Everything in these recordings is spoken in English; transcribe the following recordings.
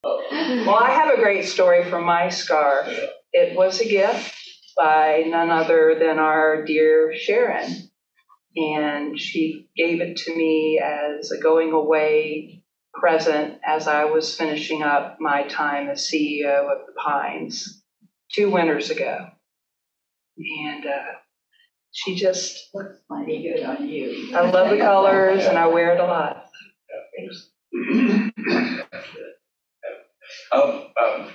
Well, I have a great story from my scarf. It was a gift by none other than our dear Sharon. And she gave it to me as a going away present as I was finishing up my time as CEO of the Pines 2 winters ago. And she just looks mighty good on you. I love the colors and I wear it a lot.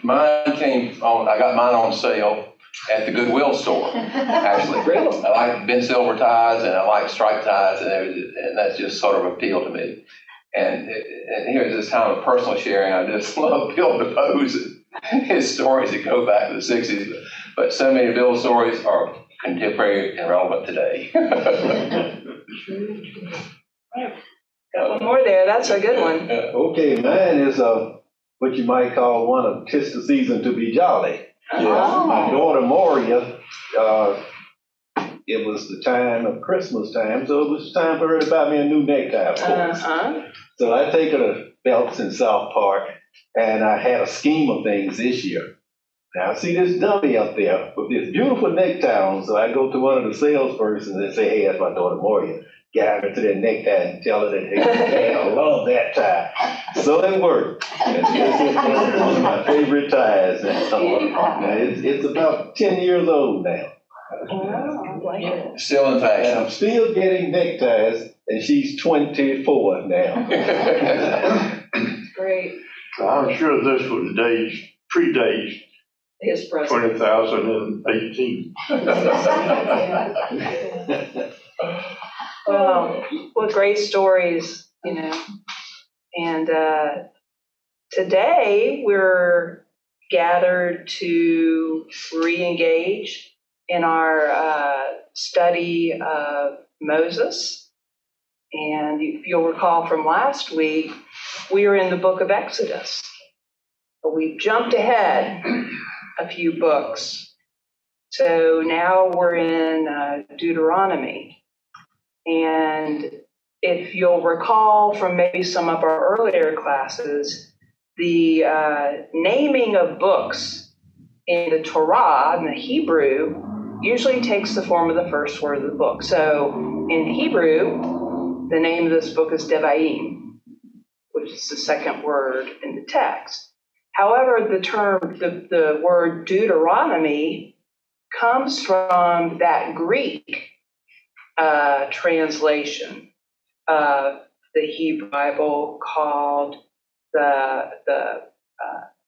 Mine came on, I got mine on sale at the Goodwill store, actually. Really? I like bent silver ties and I like striped ties and everything, and that's just sort of appealed to me. And here's this time of personal sharing. I just love Bill DeVoe's his stories that go back to the 60s, but so many of Bill's stories are contemporary and relevant today. Got one more there. That's a good one. Okay, mine is what you might call one of "'Tis the Season to Be Jolly." Oh. My daughter Moria, it was the time of Christmas time, so it was time for her to buy me a new necktie, of course. So I take her to Belts in South Park, and I had a scheme of things this year. Now I see this dummy up there with this beautiful necktie on, so I go to one of the salespersons and say, "Hey, that's my daughter Moria. Guide her to that necktie and tell her that, hey, I love that tie." So it worked. And this is one of my favorite ties. Now, it's about 10 years old now. Oh, I like it. Still in fashion. And I'm still getting neckties, and she's 24 now. Great. I'm sure this was predates His present. 2018. Well, great stories, you know. And today we're gathered to re-engage in our study of Moses. And if you'll recall from last week, we were in the book of Exodus. But we've jumped ahead a few books. So now we're in Deuteronomy. And if you'll recall from maybe some of our earlier classes, the naming of books in the Torah, in the Hebrew, usually takes the form of the first word of the book. So in Hebrew, the name of this book is Devaim, which is the second word in the text. However, the word Deuteronomy comes from that Greek translation of the Hebrew Bible called the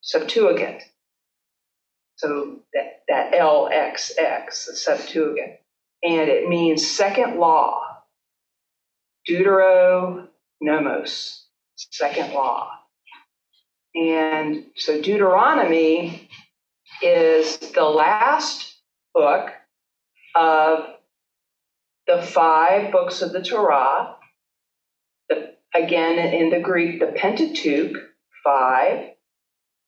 Septuagint. So that LXX, the Septuagint, and it means second law. Deuteronomos, second law. And so Deuteronomy is the last book of the 5 books of the Torah. Again, in the Greek, the Pentateuch, 5.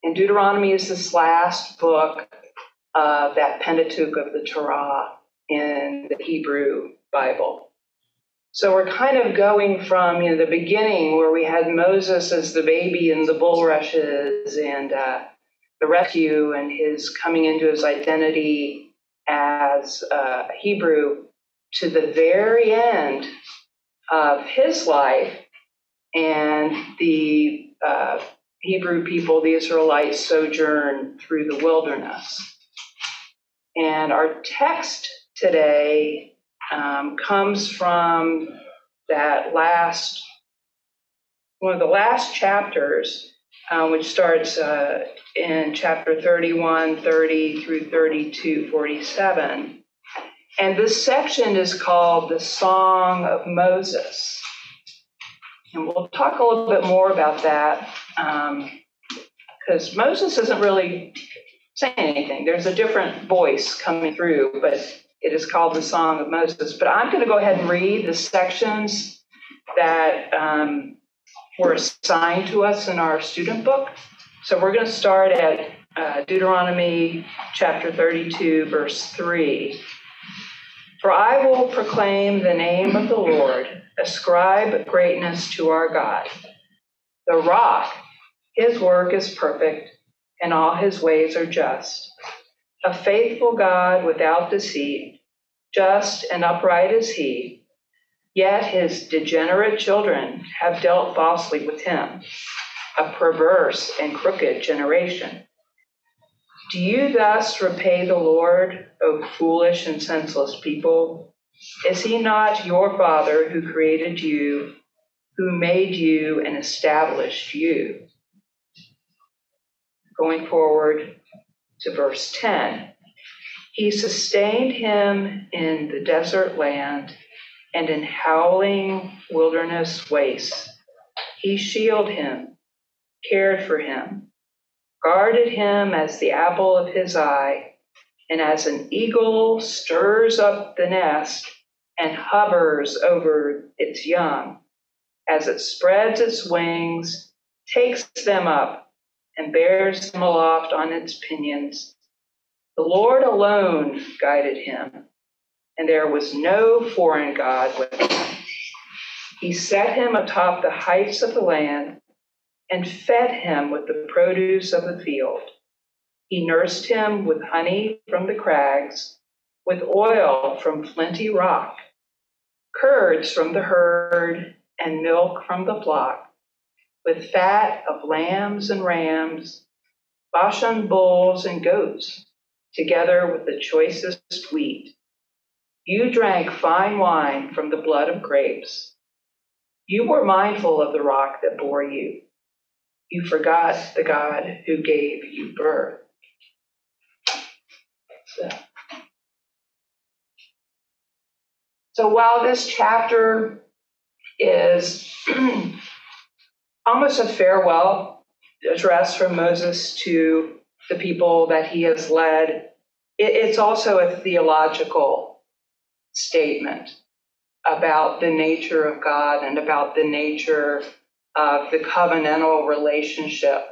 And Deuteronomy is this last book of that Pentateuch of the Torah in the Hebrew Bible. So we're kind of going from the beginning where we had Moses as the baby and the bulrushes and the rescue and his coming into his identity as Hebrew to the very end of his life and the Hebrew people, the Israelites, sojourn through the wilderness. And our text today comes from that one of the last chapters, which starts in chapter 31, 30 through 32, 47. And this section is called the Song of Moses. And we'll talk a little bit more about that because Moses isn't really saying anything. There's a different voice coming through, but it is called the Song of Moses. But I'm going to go ahead and read the sections that were assigned to us in our student book. So we're going to start at Deuteronomy chapter 32, verse 3. For I will proclaim the name of the Lord, ascribe greatness to our God. The rock His work is perfect, and all his ways are just. A faithful God without deceit, just and upright is he. Yet his degenerate children have dealt falsely with him, a perverse and crooked generation. Do you thus repay the Lord, O foolish and senseless people? Is he not your Father who created you, who made you and established you? Going forward to verse 10. He sustained him in the desert land and in howling wilderness wastes. He shielded him, cared for him, guarded him as the apple of his eye, and as an eagle stirs up the nest and hovers over its young, as it spreads its wings, takes them up, and bears them aloft on its pinions. The Lord alone guided him, and there was no foreign god with him. He set him atop the heights of the land and fed him with the produce of the field. He nursed him with honey from the crags, with oil from flinty rock, curds from the herd, and milk from the flock, with fat of lambs and rams, Bashan bulls and goats, together with the choicest wheat. You drank fine wine from the blood of grapes. You were mindful of the rock that bore you. You forgot the God who gave you birth. So while this chapter is almost a farewell address from Moses to the people that he has led, it's also a theological statement about the nature of God and about the nature of the covenantal relationship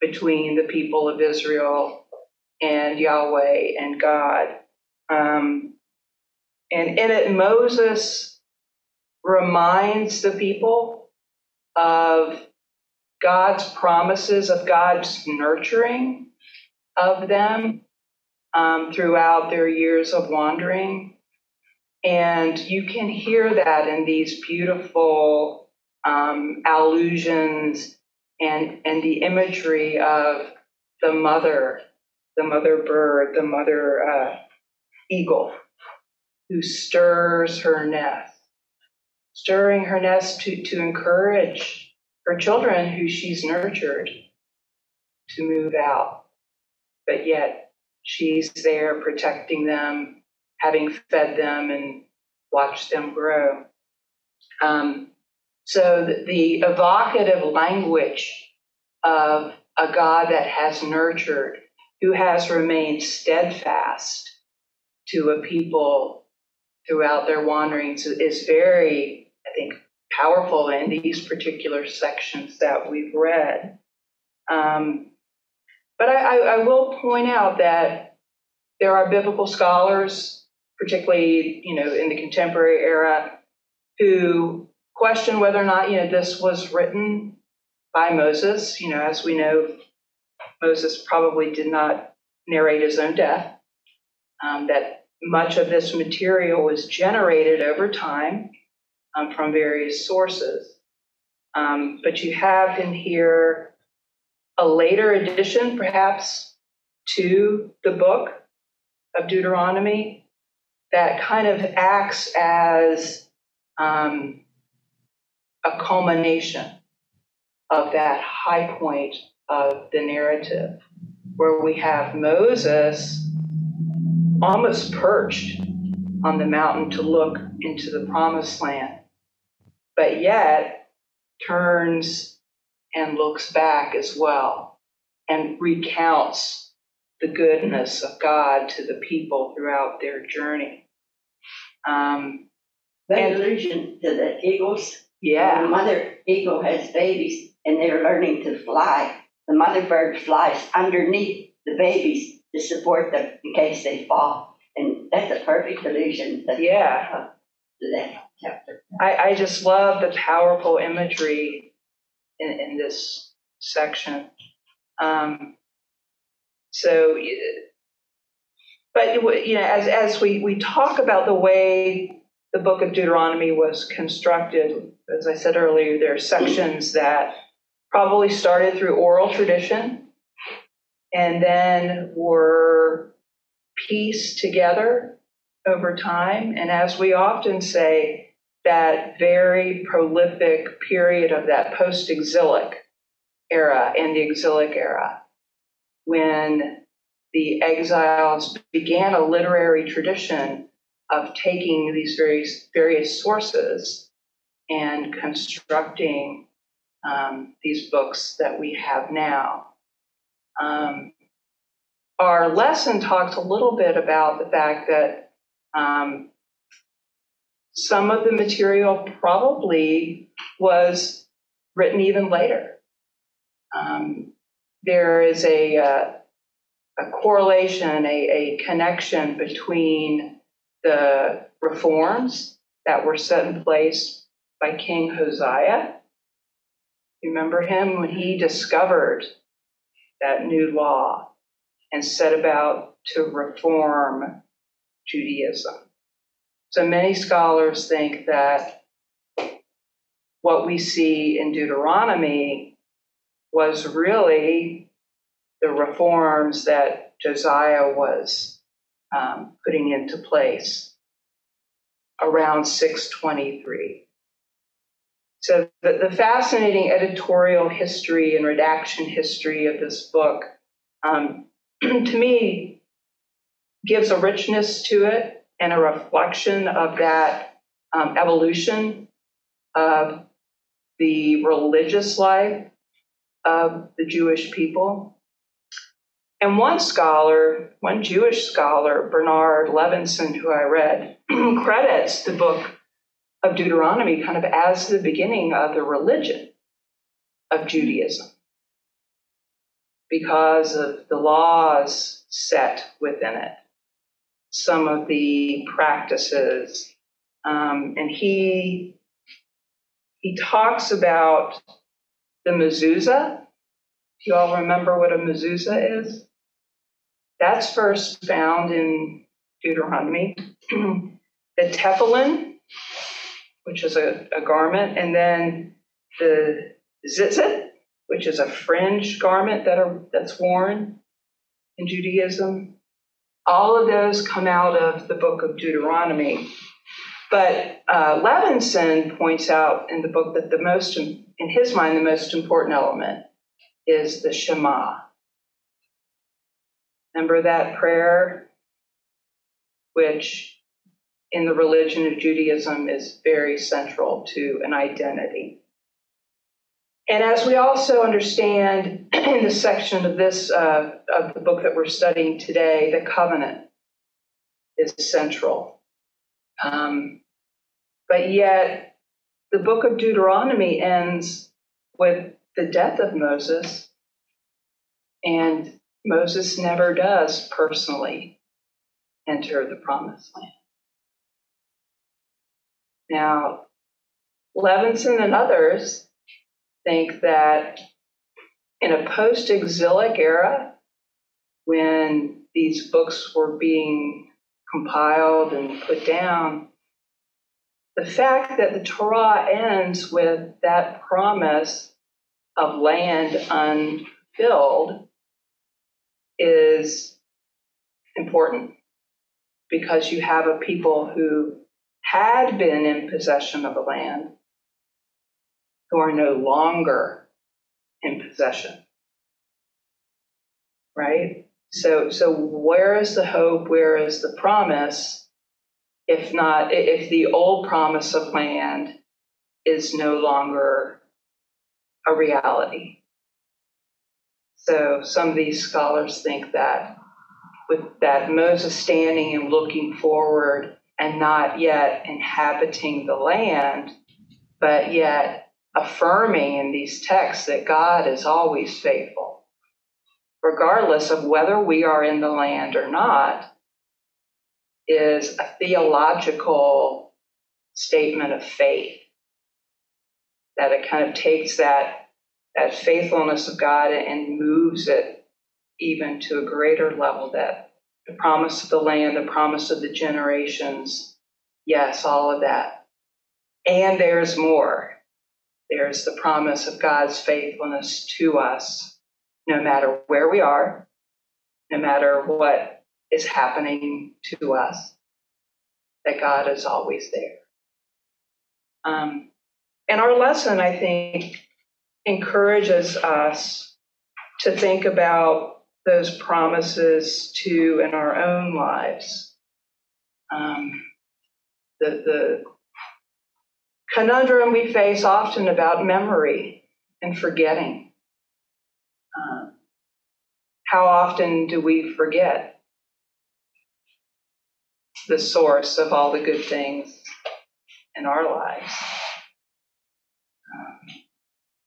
between the people of Israel and Yahweh and God. And in it, Moses reminds the people of God's promises, of God's nurturing of them throughout their years of wandering. And you can hear that in these beautiful allusions and the imagery of the mother bird, the mother eagle, who stirs her nest, stirring her nest to encourage her children who she's nurtured to move out. But yet she's there protecting them, having fed them and watched them grow. So the evocative language of a God that has nurtured, who has remained steadfast to a people throughout their wanderings is very, I think, powerful in these particular sections that we've read. But I will point out that there are biblical scholars, particularly, in the contemporary era, who question whether or not, this was written by Moses. As we know, Moses probably did not narrate his own death, that much of this material was generated over time from various sources. But you have in here a later addition, perhaps, to the book of Deuteronomy that kind of acts as a culmination of that high point of the narrative, where we have Moses almost perched on the mountain to look into the promised land, but yet turns and looks back as well and recounts the goodness of God to the people throughout their journey. That allusion to the eagles. Yeah. The mother eagle has babies and they're learning to fly. The mother bird flies underneath the babies to support them in case they fall. And that's a perfect allusion to that chapter. I just love the powerful imagery in this section. So, but as we talk about the way the book of Deuteronomy was constructed, as I said earlier, there are sections that probably started through oral tradition and then were pieced together over time. And as we often say, that very prolific period of that post-exilic era and the exilic era, when the exiles began a literary tradition of taking these various sources and constructing these books that we have now. Our lesson talks a little bit about the fact that some of the material probably was written even later. There is a correlation, a connection between the reforms that were set in place by King Hosea. Remember him when he discovered that new law and set about to reform Judaism. So many scholars think that what we see in Deuteronomy was really the reforms that Josiah was putting into place around 623. So the fascinating editorial history and redaction history of this book, to me, gives a richness to it and a reflection of that evolution of the religious life of the Jewish people. And one Jewish scholar, Bernard Levinson, who I read, credits the book of Deuteronomy kind of as the beginning of the religion of Judaism because of the laws set within it, some of the practices. And he talks about the Mezuzah. Do you all remember what a Mezuzah is? That's first found in Deuteronomy. The tefillin, which is a garment, and then the tzitzit, which is a fringe garment that's worn in Judaism. All of those come out of the book of Deuteronomy. But Levinson points out in the book that in his mind, the most important element is the Shema. Remember that prayer, which in the religion of Judaism is very central to an identity. And as we also understand in the section of this of the book that we're studying today, the covenant is central. But yet, the book of Deuteronomy ends with the death of Moses, and Moses never does personally enter the promised land. Now, Levinson and others think that in a post-exilic era, when these books were being compiled and put down, the fact that the Torah ends with that promise of land unfilled is important because you have a people who had been in possession of the land who are no longer in possession, right? So where is the hope? Where is the promise? If the old promise of land is no longer a reality. So some of these scholars think that with that Moses standing and looking forward and not yet inhabiting the land, but yet affirming in these texts that God is always faithful, regardless of whether we are in the land or not, is a theological statement of faith. That it kind of takes that that faithfulness of God and moves it even to a greater level, that the promise of the land, the promise of the generations, yes, all of that. And there's more. There's the promise of God's faithfulness to us, no matter where we are, no matter what is happening to us, that God is always there. And our lesson, I think, encourages us to think about those promises too in our own lives. The conundrum we face often about memory and forgetting. How often do we forget the source of all the good things in our lives?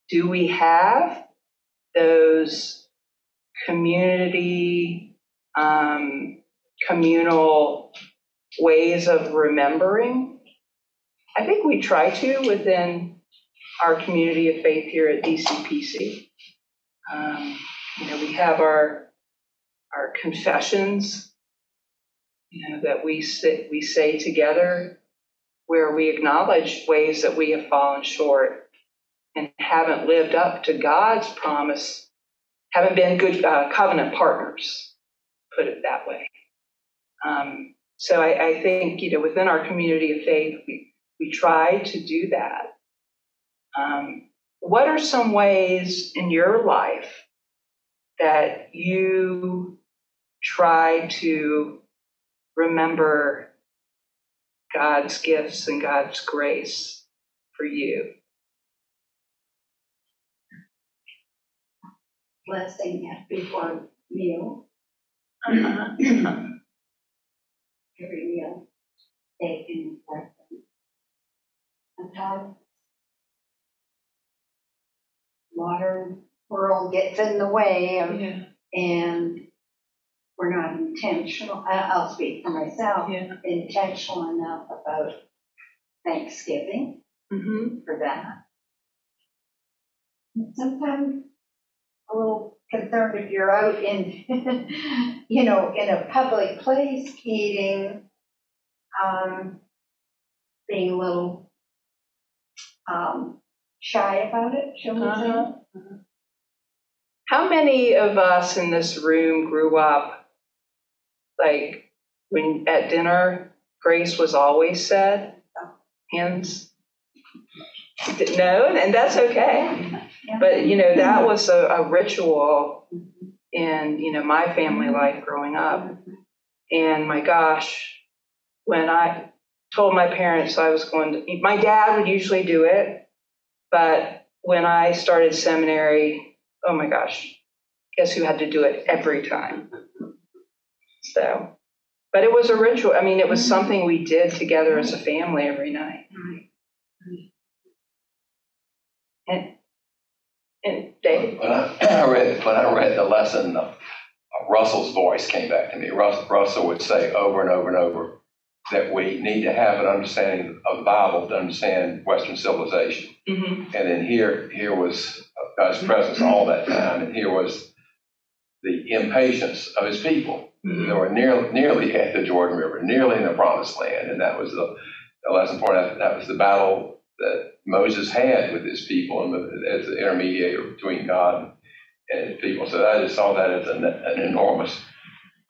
Do we have those community, communal ways of remembering? I think we try to within our community of faith here at DCPC. We have our confessions, that we say together, where we acknowledge ways that we have fallen short and haven't lived up to God's promise, haven't been good covenant partners, put it that way. So I think, within our community of faith, we try to do that. What are some ways in your life that you try to remember God's gifts and God's grace for you? Blessing before meal. Every meal taken blessing. Sometimes modern world gets in the way of, and we're not intentional. I'll speak for myself. Intentional enough about Thanksgiving for that. Sometimes a little concerned if you're out in, in a public place eating, being a little shy about it, shall we say? How many of us in this room grew up, like, when at dinner, grace was always said? Hands? No, and that's okay. But, that was a ritual in, my family life growing up. And my gosh, when I told my parents I was going to, my dad would usually do it, but when I started seminary, oh my gosh, guess who had to do it every time? So, but it was a ritual. I mean, it was something we did together as a family every night. And David? When I read the lesson, Russell's voice came back to me. Russell would say over and over and over that we need to have an understanding of the Bible to understand Western civilization. And then here was God's presence all that time, and here was the impatience of his people. They were nearly at the Jordan River, nearly in the Promised Land, and that was the lesson for that. That was the battle that Moses had with his people and as the intermediator between God and his people. So I just saw that as an enormous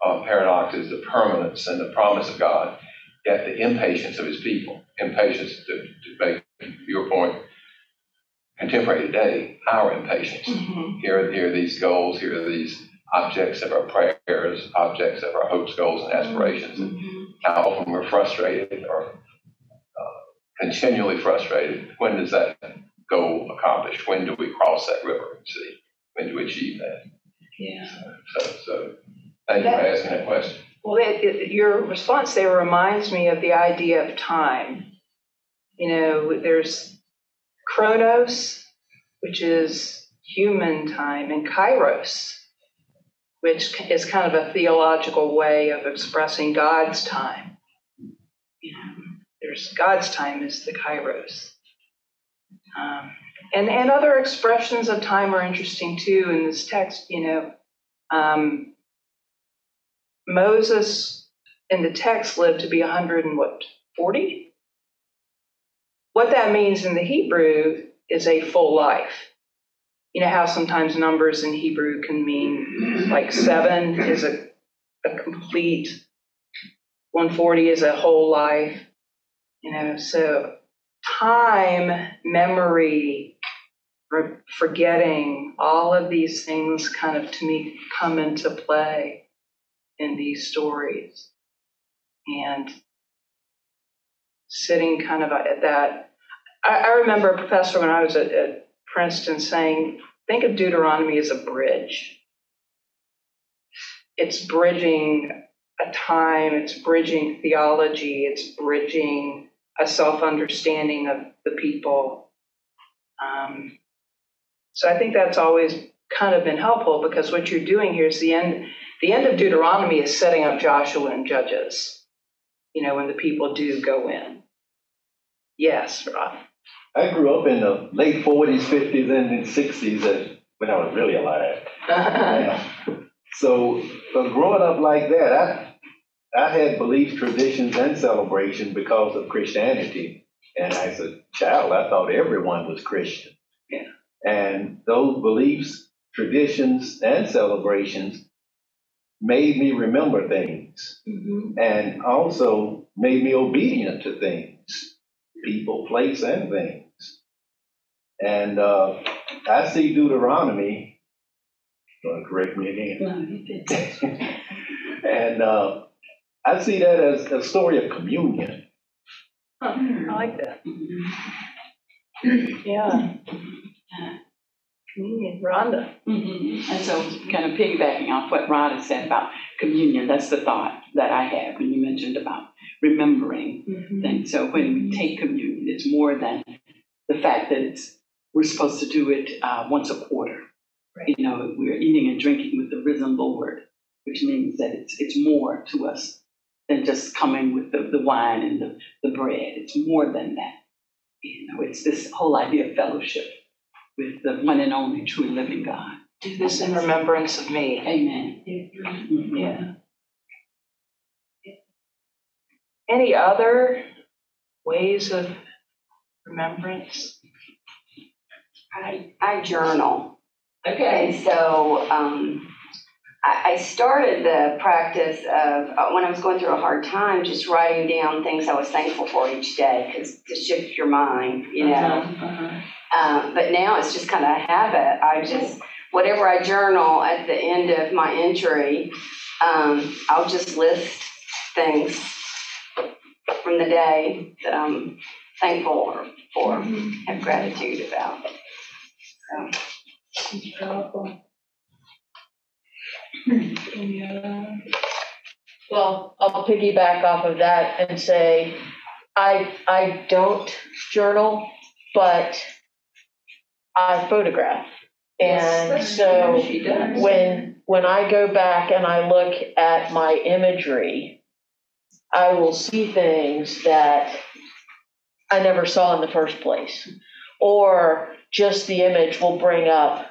paradox, is the permanence and the promise of God, yet the impatience of his people. Impatience, to make your point, contemporary today, our impatience. Here are these goals, here are these objects of our prayers, objects of our hopes, goals, and aspirations. And how often we're frustrated or continually frustrated. When does that goal accomplish? When do we cross that river and see? When do we achieve that? So thank you for asking that question. Well, your response there reminds me of the idea of time. There's chronos, which is human time, and kairos, which is kind of a theological way of expressing God's time. There's God's time is the kairos. And other expressions of time are interesting too in this text. Moses in the text lived to be 140. What that means in the Hebrew is a full life. You know how sometimes numbers in Hebrew can mean like 7 is a complete, 140 is a whole life. So time, memory, forgetting, all of these things kind of, to me, come into play in these stories. And sitting kind of at that, I remember a professor when I was at Princeton saying, think of Deuteronomy as a bridge. It's bridging a time, it's bridging theology, it's bridging a self-understanding of the people. So I think that's always kind of been helpful, because what you're doing here is the end of Deuteronomy is setting up Joshua and Judges, when the people do go in. Yes, Rob. I grew up in the late 40s, 50s, and the 60s when I was really alive. So growing up like that, I had beliefs, traditions, and celebration because of Christianity. And as a child, I thought everyone was Christian. Yeah. And those beliefs, traditions, and celebrations made me remember things, and also made me obedient to things, people, place, and things. And I see Deuteronomy, correct me again. No, you did. And I see that as a story of communion. I like that. Yeah. Communion. Rhonda. And so, kind of piggybacking off what Rhonda said about communion, that's the thought that I had when you mentioned about remembering things. So when we take communion, it's more than the fact that we're supposed to do it once a quarter. Right. We're eating and drinking with the risen Lord, which means that it's more to us than just coming with the wine and the bread. It's more than that. It's this whole idea of fellowship with the one and only true and living God. Do this in remembrance of me. Amen. Yeah. Any other ways of remembrance? I journal. Okay. And so I started the practice of, when I was going through a hard time, just writing down things I was thankful for each day, because to shift your mind, But now it's just kind of a habit. Whatever I journal at the end of my entry, I'll just list things from the day that I'm thankful for, have gratitude about. So. Powerful. Well, I'll piggyback off of that and say I don't journal, but I photograph. And so when I go back and I look at my imagery, I will see things that I never saw in the first place. Or just the image will bring up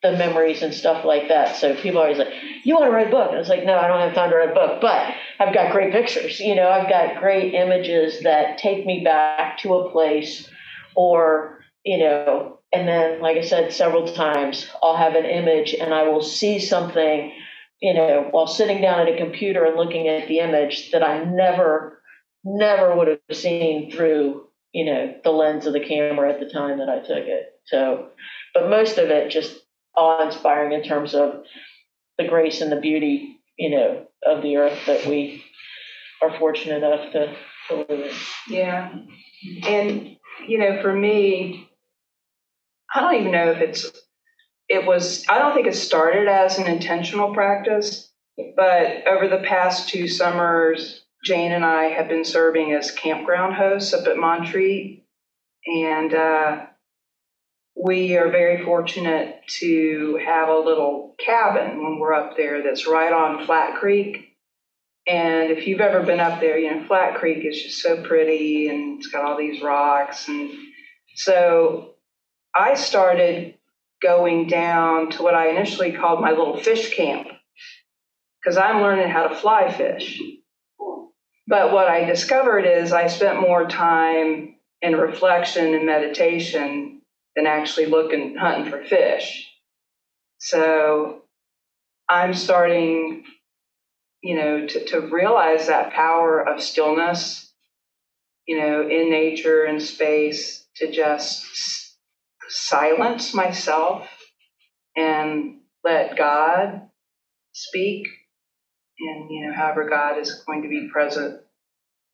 the memories and stuff like that. So people are always like, you want to write a book? And it's like, no, I don't have time to write a book, but I've got great pictures. I've got great images that take me back to a place, or, and then, like I said, several times I'll have an image and I will see something, while sitting down at a computer and looking at the image that I never would have seen through, the lens of the camera at the time that I took it. So, but most of it just awe-inspiring in terms of the grace and the beauty, of the earth that we are fortunate enough to live in. Yeah. And, for me, I don't even know if I don't think it started as an intentional practice, but over the past 2 summers, Jane and I have been serving as campground hosts up at Montreat, and we are very fortunate to have a little cabin when we're up there that's right on Flat Creek. And if you've ever been up there, Flat Creek is just so pretty, and it's got all these rocks. And so I started going down to what I initially called my little fish camp, because I'm learning how to fly fish. But what I discovered is I spent more time in reflection and meditation than actually hunting for fish. So I'm starting, to realize that power of stillness, in nature and space, to just silence myself and let God speak. And, however God is going to be present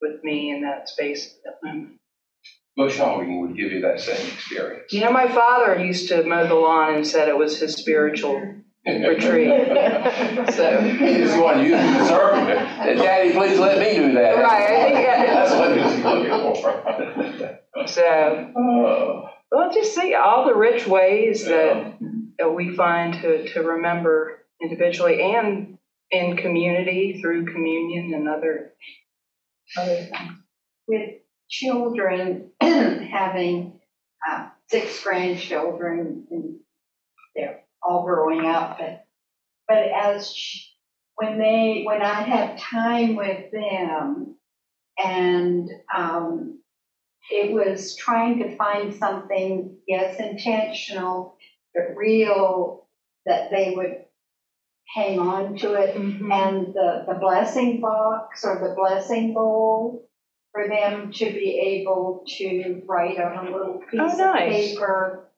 with me in that space at that moment. Bush hogging would give you that same experience. My father used to mow the lawn and said it was his spiritual retreat. So he just wanted you to serve him. Daddy, please let me do that. Right, I think that's what he was looking for. So, well, just see all the rich ways that we find to remember individually and in community through communion and other things. With children, having 6 grandchildren, and they're all growing up, but when I have time with them, and it was trying to find something, yes, intentional, but real, that they would hang on to it. Mm-hmm. And the blessing box or the blessing bowl, for them to be able to write on a little piece of paper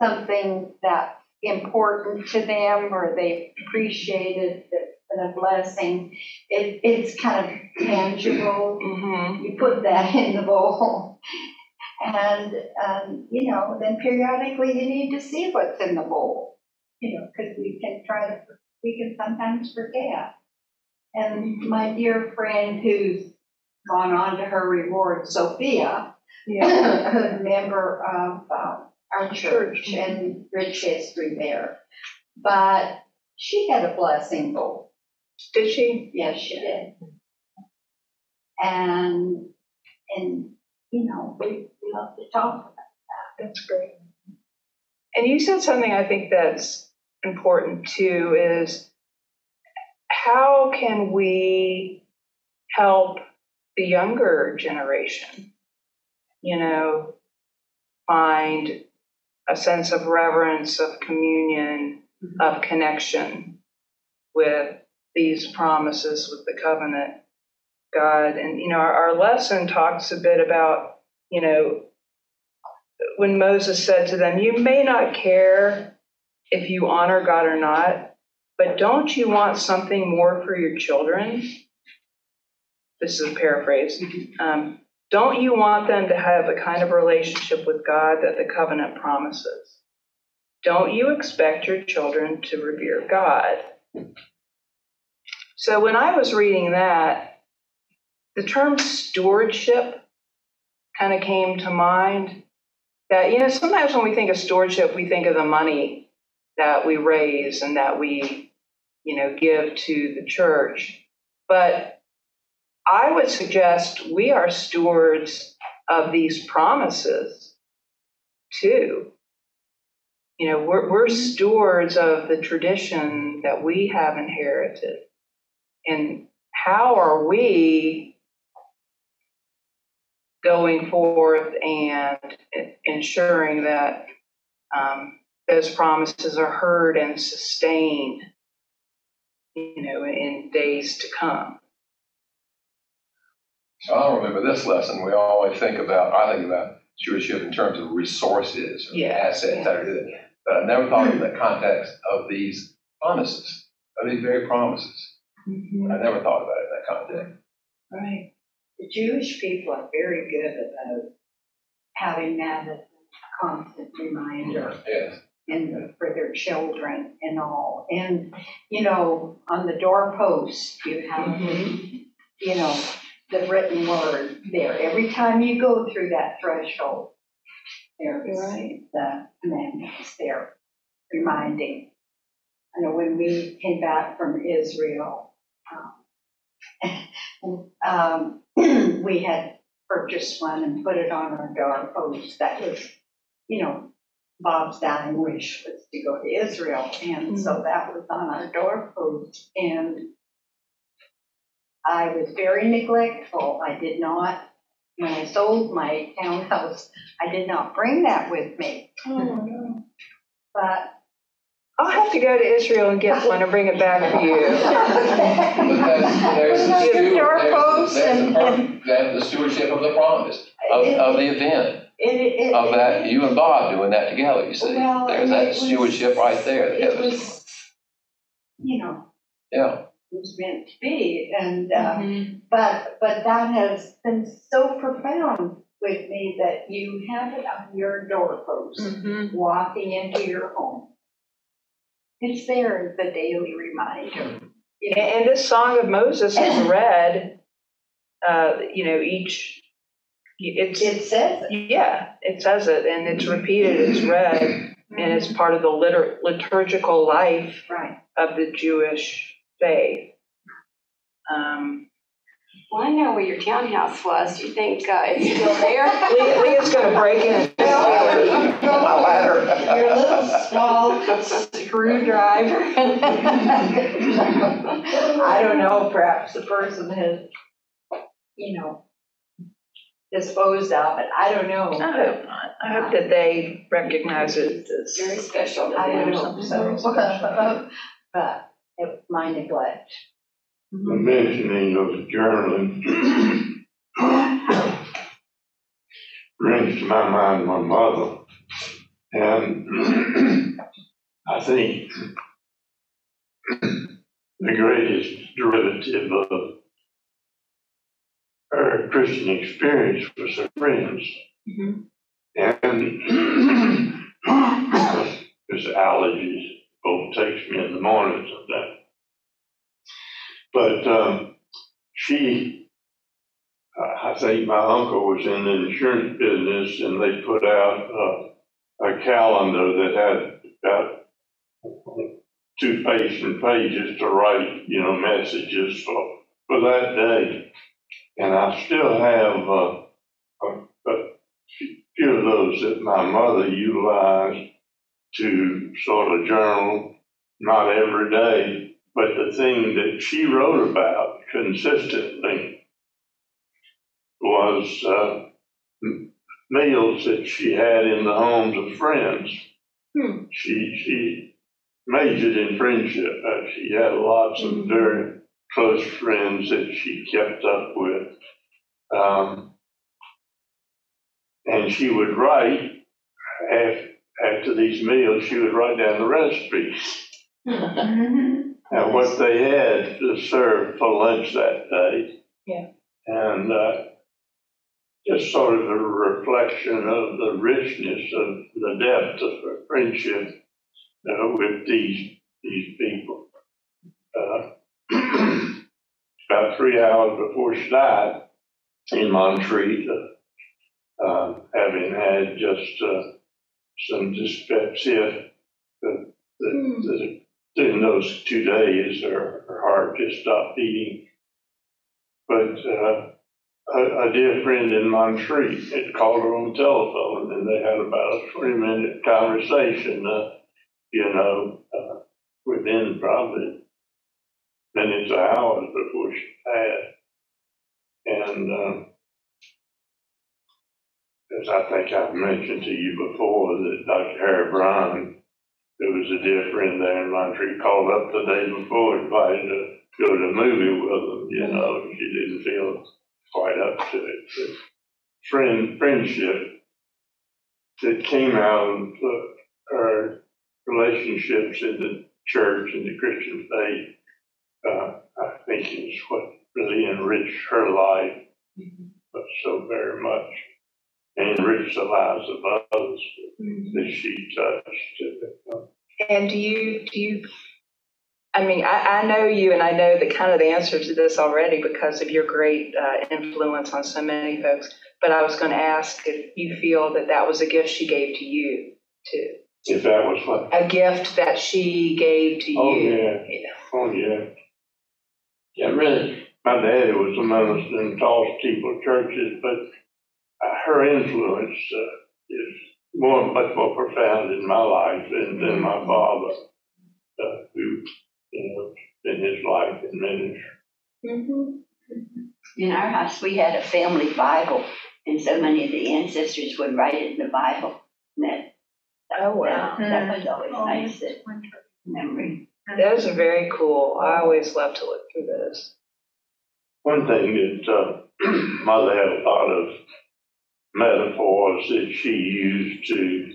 something that's important to them, or they appreciated the blessing. It's kind of tangible. Mm-hmm. You put that in the bowl. And, then periodically you need to see what's in the bowl. Because we can sometimes forget. And my dear friend who's gone on to her reward, Sophia, a member of our church, and rich history there. But she had a blessing bowl. Did she? Yes, she did. And we love to talk about that. That's great. And you said something I think that's important too, is how can we help the younger generation, find a sense of reverence, of communion, of connection with these promises, with the covenant God. And, our lesson talks a bit about, when Moses said to them, you may not care if you honor God or not, but don't you want something more for your children? This is a paraphrase. Don't you want them to have the kind of relationship with God that the covenant promises? Don't you expect your children to revere God? So when I was reading that, the term stewardship kind of came to mind. That, sometimes when we think of stewardship, we think of the money that we raise and that we, give to the church. But I would suggest we are stewards of these promises too. We're stewards of the tradition that we have inherited. And how are we going forth and ensuring that those promises are heard and sustained, in days to come? So I remember this lesson. I think about stewardship in terms of resources, or assets, but I never thought in the context of these promises, of these very promises. Mm-hmm. I never thought about it in that context. Right. The Jewish people are very good about having that as a constant reminder. Yes. For their children and all. And, on the doorpost, you have, the written word there. Every time you go through that threshold, there's the commandments there, reminding. I know when we came back from Israel, we had purchased one and put it on our doorpost. That was, Bob's dying wish was to go to Israel, and so that was on our doorpost. And I was very neglectful. I did not, when I sold my townhouse, I did not bring that with me. But I'll have to go to Israel and get one and bring it back for you. There's the stewardship of the promise, of the event. Of that, you and Bob doing that together, you see. Well, there's that stewardship right there. It was, yeah. It was meant to be, and but that has been so profound with me that you have it on your doorpost, walking into your home. It's there, the daily reminder. And this Song of Moses is read, each. It says it. Yeah, it says it, and it's repeated, it's read, and it's part of the liturgical life of the Jewish faith. Well, I know where your townhouse was. Do you think it's still there? Leah's going to break in. My ladder. Your little small screwdriver. I don't know, perhaps the person has, disposed of it. I don't know. I hope not. I hope that they recognize it as Very special. I would hope so. But it was my neglect. Mentioning of journaling brings to my mind my mother. And I think the greatest derivative of her Christian experience was her friends. And there's allergies, both takes me in the mornings of that. But I think my uncle was in the insurance business, and they put out a calendar that had about 2 pages to write, messages for that day. And I still have a few of those that my mother utilized to sort of journal, not every day, but the thing that she wrote about consistently was meals that she had in the homes of friends. She majored in friendship. She had lots of very close friends that she kept up with. And she would write, after these meals, she would write down the recipes. And what they had to serve for lunch that day. Yeah. And just sort of a reflection of the richness of the depth of her friendship with these people. About 3 hours before she died in Montreat, having had just some dyspepsia, in those 2 days, her heart just stopped beating. But a dear friend in Montreat had called her on the telephone, and they had about a 20-minute conversation, within probably minutes or hours before she passed. And as I think I've mentioned to you before, that Dr. Harry Brown, who was a dear friend there in Montreat, called up the day before, invited her to go to a movie with them. She didn't feel quite up to it. But friendship that came out of her relationships in the church and the Christian faith, I think is what really enriched her life so very much, and enriched the lives of others that she touched. And do you, I know you, and I know the kind of the answer to this already because of your great influence on so many folks, but I was going to ask if you feel that was a gift she gave to you, too. If that was what? A gift that she gave to you. Oh, yeah. Yeah, really. My daddy was a minister in tall steeple churches, but her influence is much more profound in my life than my father, who, in his life and ministry. In our house, we had a family Bible, and so many of the ancestors would write it in the Bible. And that was always nice, that memory. Those are very cool. I always love to look through those. One thing that Mother had a lot of metaphors that she used to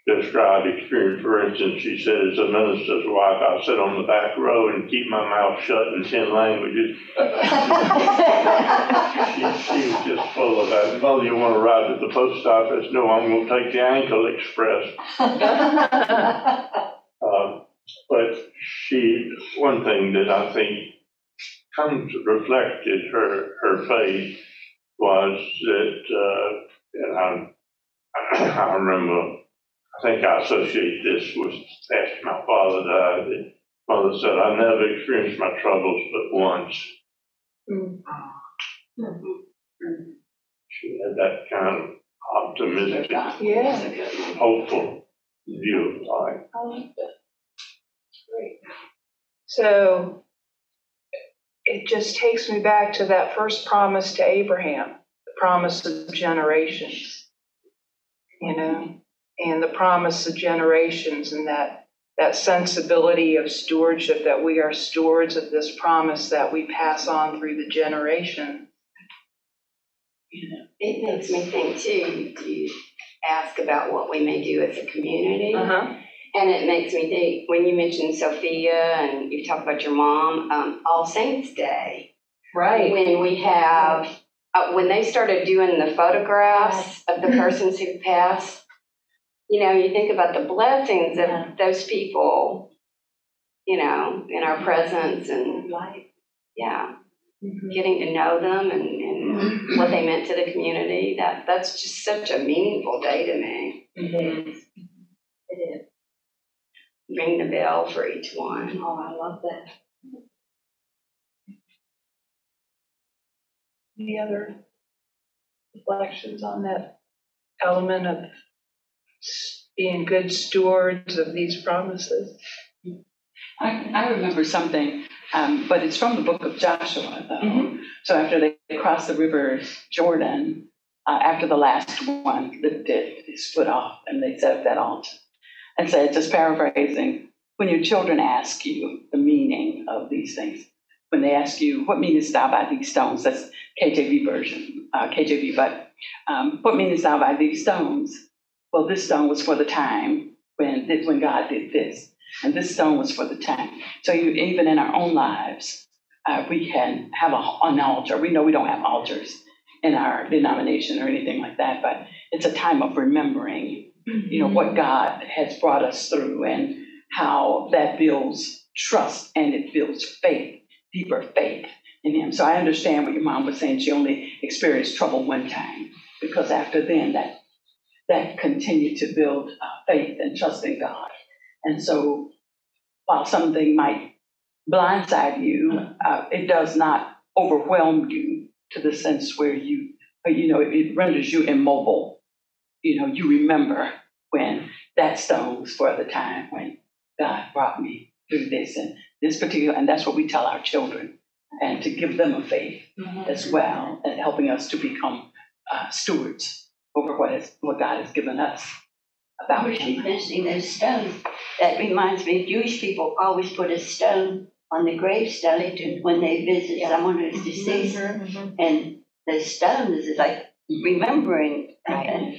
describe experience. For instance, she said, as a minister's wife, I sit on the back row and keep my mouth shut in 10 languages. she was just full of that. Mother, you want to ride to the post office? No, I'm going to take the Ankle Express. But one thing that I think reflected her faith was that, and I remember, I think I associate this with after my father died, that Mother said, I never experienced my troubles but once. She had that kind of optimistic, hopeful view of life. I like that. Great. So it just takes me back to that first promise to Abraham, the promise of generations, and the promise of generations, and that sensibility of stewardship, that we are stewards of this promise that we pass on through the generation. It makes me think too, you ask about what we may do as a community. And it makes me think, when you mentioned Sophia and you talk about your mom, All Saints Day. Right. When we have, when they started doing the photographs of the persons who passed, you think about the blessings of those people, in our presence and getting to know them and what they meant to the community. That's just such a meaningful day to me. It is. Ring the bell for each one. Oh, I love that. Any other reflections on that element of being good stewards of these promises? I remember something, but it's from the book of Joshua, though. So after they crossed the river Jordan, after the last one they split off and they set up that altar. And said, just paraphrasing, when your children ask you the meaning of these things, when they ask you, what meanest thou by these stones? That's KJV version, but what meanest thou by these stones? Well, this stone was for the time when God did this, and this stone was for the time. So even in our own lives, we can have an altar. We know we don't have altars in our denomination or anything like that, but it's a time of remembering what God has brought us through and how that builds trust and it builds faith, deeper faith in Him. So I understand what your mom was saying. She only experienced trouble one time, because after then that continued to build faith and trust in God. And so while something might blindside you, it does not overwhelm you to the sense where it renders you immobile. You remember when that stone was for the time when God brought me through this and this particular, and that's what we tell our children, and to give them a faith as well, and helping us to become stewards over what God has given us about We're mentioning those stones. That reminds me, Jewish people always put a stone on the gravestone when they visit someone who's deceased, and the stone is like remembering. And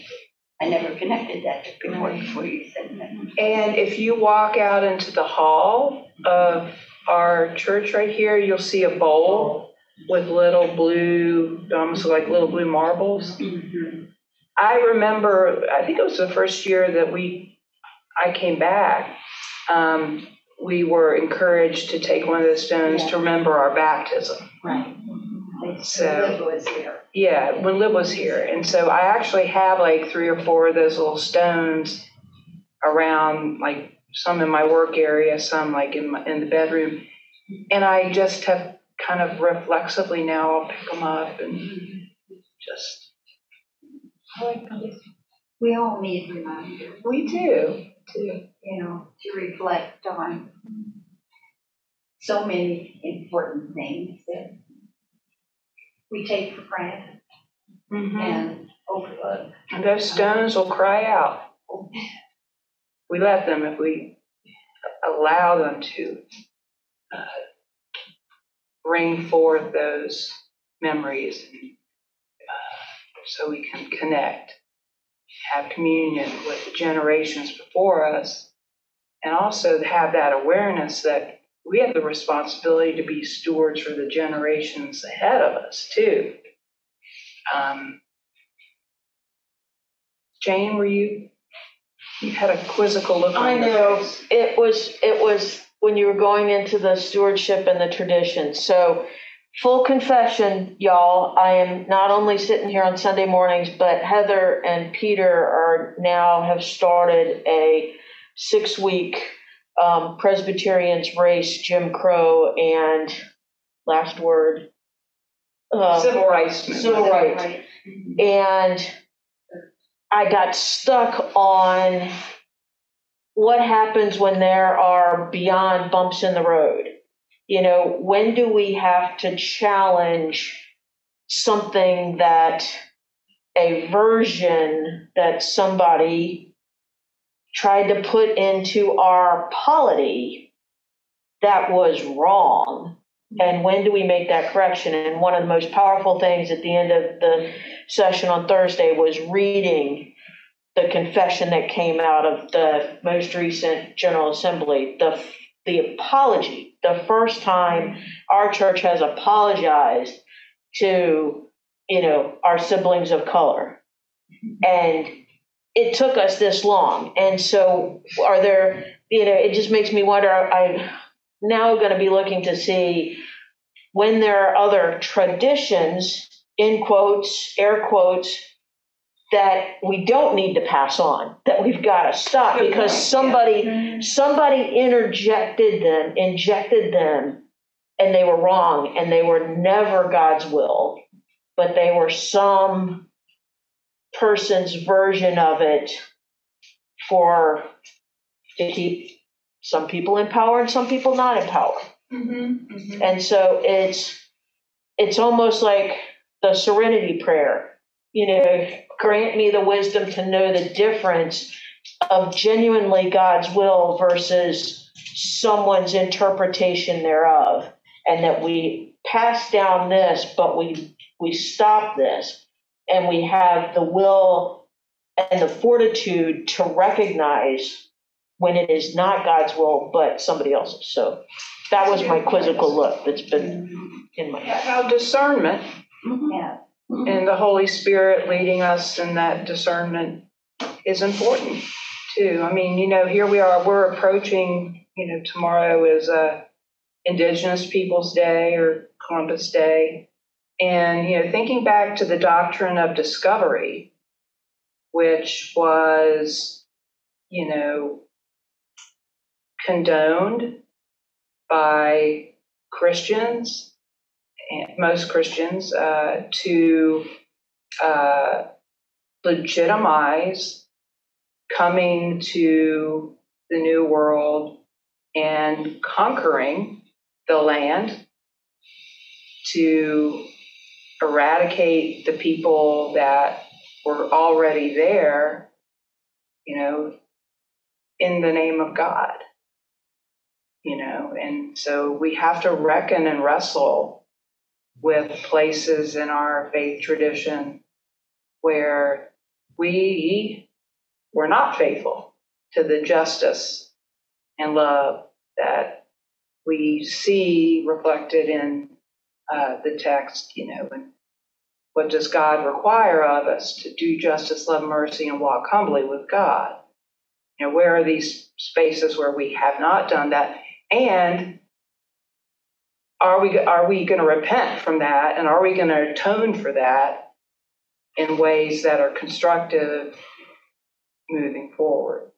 I never connected that before you said that. And if you walk out into the hall of our church right here, you'll see a bowl with little blue, almost like little blue marbles. I remember, I think it was the first year that I came back, we were encouraged to take one of those stones to remember our baptism. Right. So Liv was here. Yeah, when Liv was here. And so I actually have like 3 or 4 of those little stones around, like some in my work area, some like in the bedroom. And I just have kind of reflexively now, I'll pick them up and just, I like those. We all need reminders. We do. To reflect on so many important things that we take for granted and overlook. And those stones will cry out. We let them, if we allow them to bring forth those memories, so we can connect, have communion with the generations before us, and also have that awareness that we have the responsibility to be stewards for the generations ahead of us too. Jane, you had a quizzical look on I your know. face. It was when you were going into the stewardship and the tradition. So, full confession, y'all, I am not only sitting here on Sunday mornings, but Heather and Peter have started a 6-week Presbyterians race, Jim Crow, and last word, Civil rights movement. Civil rights. And I got stuck on what happens when there are beyond bumps in the road. When do we have to challenge something that a version that somebody tried to put into our polity that was wrong? And when do we make that correction? And one of the most powerful things at the end of the session on Thursday was reading the confession that came out of the most recent General Assembly, the apology, the first time our church has apologized to, our siblings of color. And it took us this long. And so are there, it just makes me wonder, I'm now going to be looking to see when there are other traditions, in quotes, air quotes, that we don't need to pass on, that we've got to stop because somebody injected them, and they were wrong, and they were never God's will, but they were some person's version of it to keep some people in power and some people not in power. And so it's almost like the serenity prayer. Grant me the wisdom to know the difference of genuinely God's will versus someone's interpretation thereof, and that we pass down this, but we stop this, and we have the will and the fortitude to recognize when it is not God's will, but somebody else's. So that was my quizzical look that's been in my head. Our discernment. Yeah. And the Holy Spirit leading us in that discernment is important too. I mean, here we are, we're approaching, tomorrow is Indigenous Peoples Day or Columbus Day. And, thinking back to the doctrine of discovery, which was, condoned by Christians, and most Christians, to legitimize coming to the New World and conquering the land, to eradicate the people that were already there, in the name of God. And so we have to reckon and wrestle with places in our faith tradition where we were not faithful to the justice and love that we see reflected in the text, and what does God require of us? To do justice, love mercy, and walk humbly with God. Where are these spaces where we have not done that? And are we going to repent from that? And are we going to atone for that in ways that are constructive moving forward?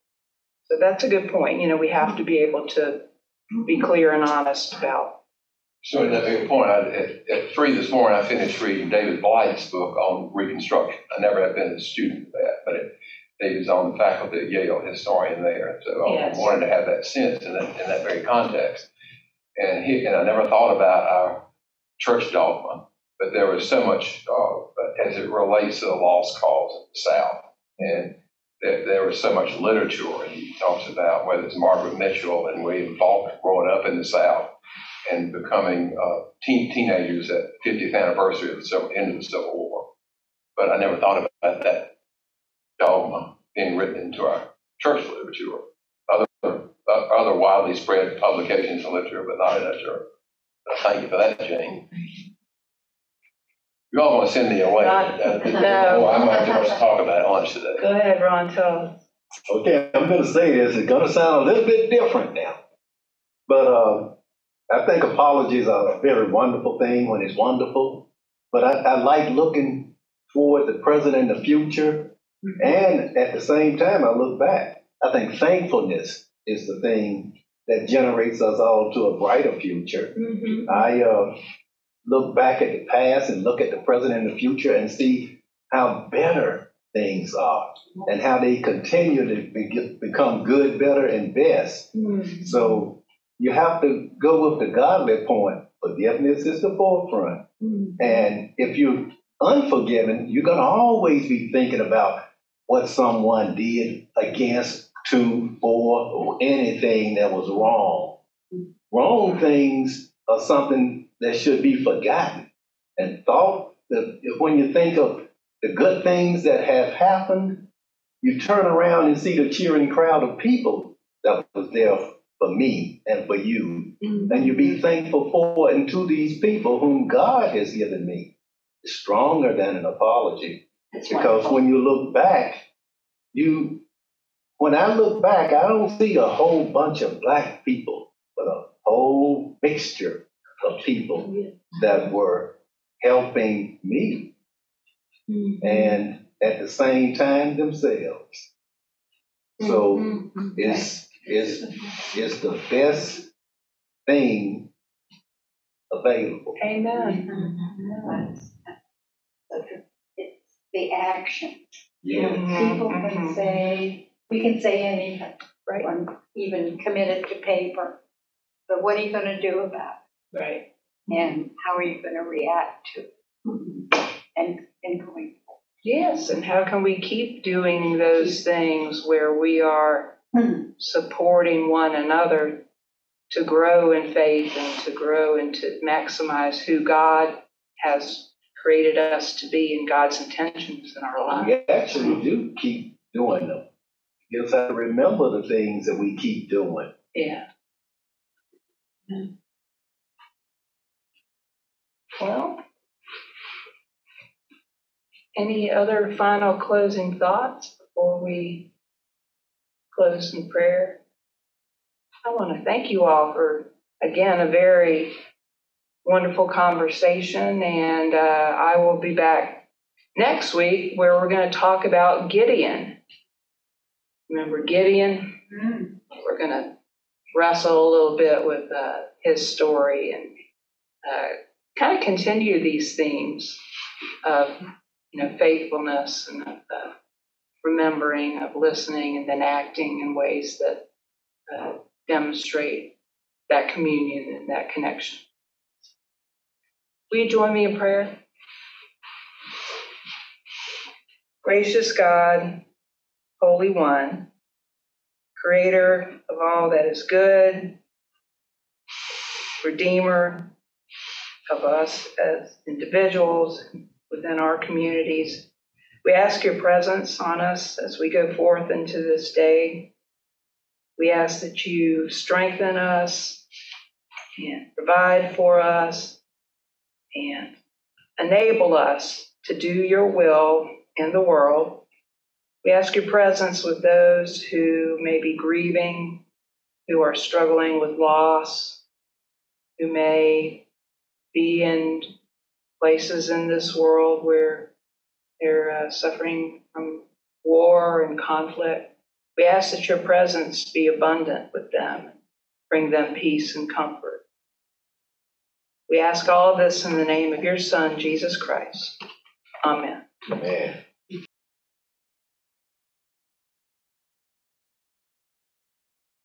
So that's a good point. We have to be able to be clear and honest about. So that big point, at 3 this morning, I finished reading David Blight's book on Reconstruction. I never have been a student of that, but he was on the faculty at Yale, historian there. So Yes. I wanted to have that sense in that very context. And I never thought about our church dogma, but there was so much as it relates to the lost cause of the South. And there was so much literature, and he talks about whether it's Margaret Mitchell and William Faulkner growing up in the South and becoming teenagers at 50th anniversary of the end of the Civil War. But I never thought about that dogma being written into our church literature. Other widely spread publications and literature, but not in our church. Thank you for that, Jane. You all want to send me away. No. I'm not too much to talk about at lunch today. Go ahead, Ron, tell us. Okay, I'm going to say this. It's going to sound a little bit different now. But I think apologies are a very wonderful thing when it's wonderful. But I like looking toward the present and the future. And at the same time, I look back. I think thankfulness is the thing that generates us all to a brighter future. I look back at the past and look at the present and the future and see how better things are and how they continue to become good, better, and best. So you have to go with the godly point. Forgiveness is the forefront. And if you're unforgiven, you're going to always be thinking about what someone did against, to, for, or anything that was wrong. Wrong things are something that should be forgotten. And when you think of the good things that have happened, you turn around and see the cheering crowd of people that was there for me and for you. And you be thankful for and to these people whom God has given me. It's stronger than an apology. Because when you look back, when I look back, I don't see a whole bunch of black people, but a whole mixture of people that were helping me and at the same time themselves. So it's the best thing available. Amen. It's the action. Yeah. People can say, we can say anything, right? Or even commit it to paper. But what are you going to do about it? Right. And how are you going to react to it? And going forward. Yes, and how can we keep doing those things where we are supporting one another to grow in faith and to grow and to maximize who God has created us to be and God's intentions in our lives? We actually do keep doing them. You just have to remember the things that we keep doing. Yeah. Well, any other final closing thoughts before we close in prayer? I want to thank you all for, again, a very wonderful conversation, and I will be back next week where we're going to talk about Gideon. Remember Gideon? We're going to wrestle a little bit with his story and kind of continue these themes of faithfulness and of remembering, of listening, and then acting in ways that demonstrate that communion and that connection. Will you join me in prayer? Gracious God, Holy One, Creator of all that is good, Redeemer of us as individuals within our communities, we ask your presence on us as we go forth into this day. We ask that you strengthen us and provide for us and enable us to do your will in the world. We ask your presence with those who may be grieving, who are struggling with loss, who may be in places in this world where they're suffering from war and conflict. We ask that your presence be abundant with them, bring them peace and comfort. We ask all of this in the name of your Son, Jesus Christ. Amen. Amen.